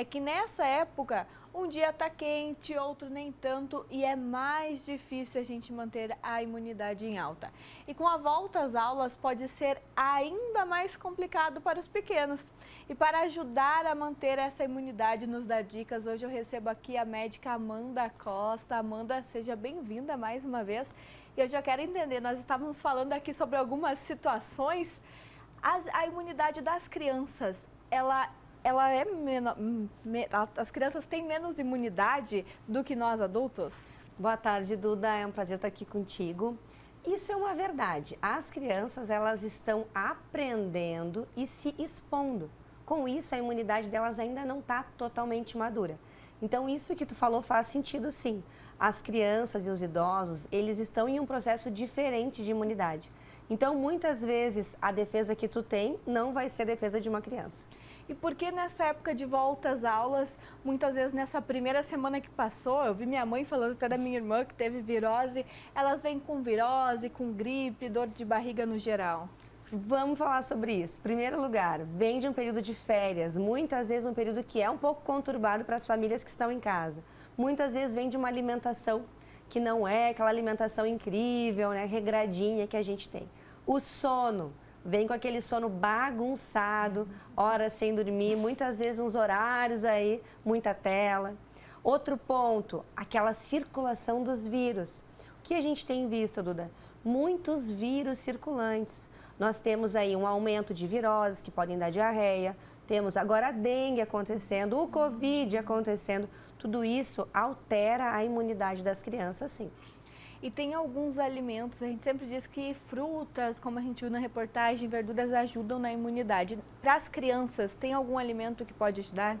É que nessa época, um dia tá quente, outro nem tanto e é mais difícil a gente manter a imunidade em alta. E com a volta às aulas pode ser ainda mais complicado para os pequenos. E para ajudar a manter essa imunidade, nos dar dicas, hoje eu recebo aqui a médica Amanda Costa. Amanda, seja bem-vinda mais uma vez. E eu já quero entender, nós estávamos falando aqui sobre algumas situações. A imunidade das crianças, ela é as crianças têm menos imunidade do que nós adultos? Boa tarde, Duda. É um prazer estar aqui contigo. Isso é uma verdade. As crianças, elas estão aprendendo e se expondo. Com isso, a imunidade delas ainda não está totalmente madura. Então, isso que tu falou faz sentido, sim. As crianças e os idosos, eles estão em um processo diferente de imunidade. Então, muitas vezes, a defesa que tu tem não vai ser a defesa de uma criança. E por que nessa época de volta às aulas, muitas vezes nessa primeira semana que passou, eu vi minha mãe falando até da minha irmã que teve virose, elas vêm com virose, com gripe, dor de barriga no geral? Vamos falar sobre isso. Primeiro lugar, vem de um período de férias, muitas vezes um período que é um pouco conturbado para as famílias que estão em casa. Muitas vezes vem de uma alimentação que não é aquela alimentação incrível, né, regradinha que a gente tem. O sono. Vem com aquele sono bagunçado, horas sem dormir, muitas vezes uns horários aí, muita tela. Outro ponto, aquela circulação dos vírus. O que a gente tem visto, Duda? Muitos vírus circulantes. Nós temos aí um aumento de viroses que podem dar diarreia, temos agora a dengue acontecendo, o Covid acontecendo. Tudo isso altera a imunidade das crianças, sim. E tem alguns alimentos, a gente sempre diz que frutas, como a gente viu na reportagem, verduras ajudam na imunidade. Para as crianças, tem algum alimento que pode ajudar?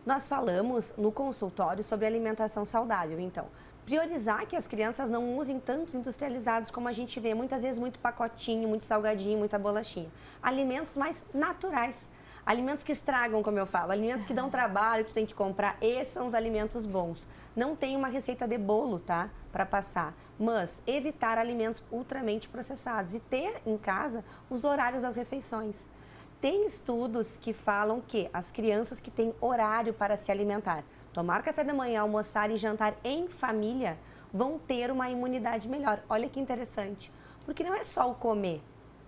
Nós falamos no consultório sobre alimentação saudável, então, priorizar que as crianças não usem tantos industrializados como a gente vê, muitas vezes muito pacotinho, muito salgadinho, muita bolachinha. Alimentos mais naturais. Alimentos que estragam, como eu falo, alimentos que dão trabalho, que tu tem que comprar, esses são os alimentos bons. Não tem uma receita de bolo, tá, para passar, mas evitar alimentos ultramente processados e ter em casa os horários das refeições. Tem estudos que falam que as crianças que têm horário para se alimentar, tomar café da manhã, almoçar e jantar em família, vão ter uma imunidade melhor. Olha que interessante, porque não é só o comer.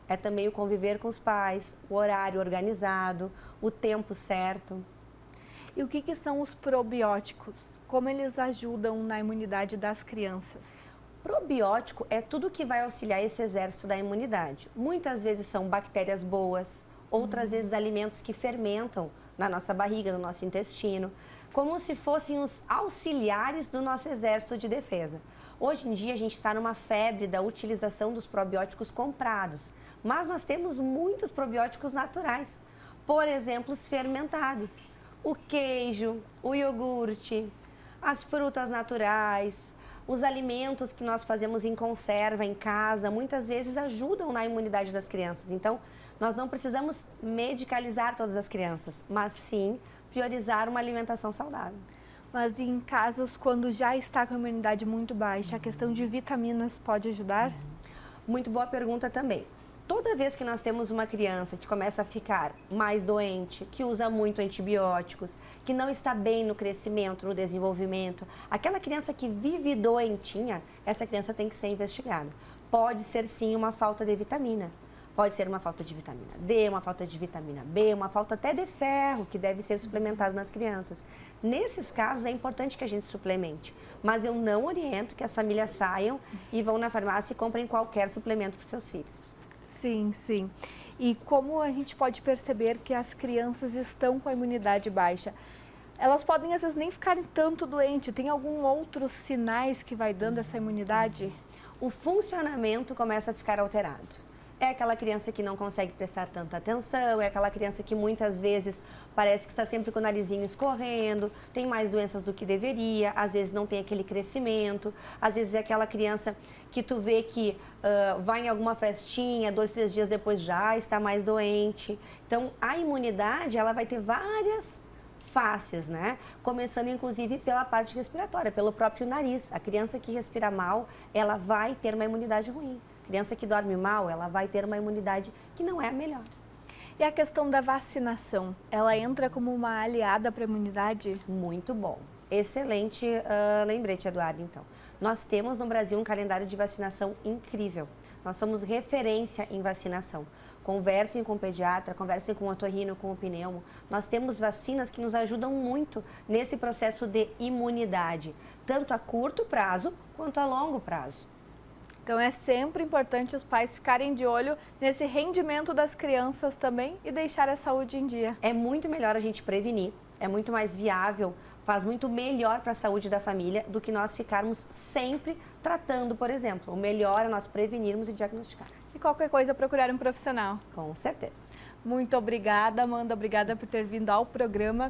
É também o conviver com os pais, o horário organizado, o tempo certo. E o que são os probióticos? Como eles ajudam na imunidade das crianças? Probiótico é tudo que vai auxiliar esse exército da imunidade. Muitas vezes são bactérias boas, outras vezes alimentos que fermentam na nossa barriga, no nosso intestino, como se fossem os auxiliares do nosso exército de defesa. Hoje em dia a gente está numa febre da utilização dos probióticos comprados, mas nós temos muitos probióticos naturais, por exemplo, os fermentados, o queijo, o iogurte, as frutas naturais, os alimentos que nós fazemos em conserva em casa, muitas vezes ajudam na imunidade das crianças. Então, nós não precisamos medicalizar todas as crianças, mas sim priorizar uma alimentação saudável. Mas em casos quando já está com a imunidade muito baixa, a questão de vitaminas pode ajudar? Muito boa pergunta também. Toda vez que nós temos uma criança que começa a ficar mais doente, que usa muito antibióticos, que não está bem no crescimento, no desenvolvimento, aquela criança que vive doentinha, essa criança tem que ser investigada. Pode ser sim uma falta de vitamina. Pode ser uma falta de vitamina D, uma falta de vitamina B, uma falta até de ferro, que deve ser suplementado nas crianças. Nesses casos é importante que a gente suplemente, mas eu não oriento que as famílias saiam e vão na farmácia e comprem qualquer suplemento para os seus filhos. Sim, sim. E como a gente pode perceber que as crianças estão com a imunidade baixa? Elas podem às vezes nem ficarem tanto doentes. Tem algum outros sinais que vai dando essa imunidade? O funcionamento começa a ficar alterado. É aquela criança que não consegue prestar tanta atenção, é aquela criança que muitas vezes parece que está sempre com o narizinho escorrendo, tem mais doenças do que deveria, às vezes não tem aquele crescimento, às vezes é aquela criança que tu vê que vai em alguma festinha, 2, 3 dias depois já está mais doente. Então, a imunidade, ela vai ter várias faces, né? Começando inclusive pela parte respiratória, pelo próprio nariz. A criança que respira mal, ela vai ter uma imunidade ruim. Criança que dorme mal, ela vai ter uma imunidade que não é a melhor. E a questão da vacinação, ela entra como uma aliada para a imunidade? Muito bom. Excelente lembrete, Eduardo, então. Nós temos no Brasil um calendário de vacinação incrível. Nós somos referência em vacinação. Conversem com o pediatra, conversem com o otorrino, com o pneumo. Nós temos vacinas que nos ajudam muito nesse processo de imunidade, tanto a curto prazo quanto a longo prazo. Então é sempre importante os pais ficarem de olho nesse rendimento das crianças também e deixar a saúde em dia. É muito melhor a gente prevenir, é muito mais viável, faz muito melhor para a saúde da família do que nós ficarmos sempre tratando, por exemplo. O melhor é nós prevenirmos e diagnosticarmos. E qualquer coisa, procurar um profissional. Com certeza. Muito obrigada, Amanda. Obrigada por ter vindo ao programa.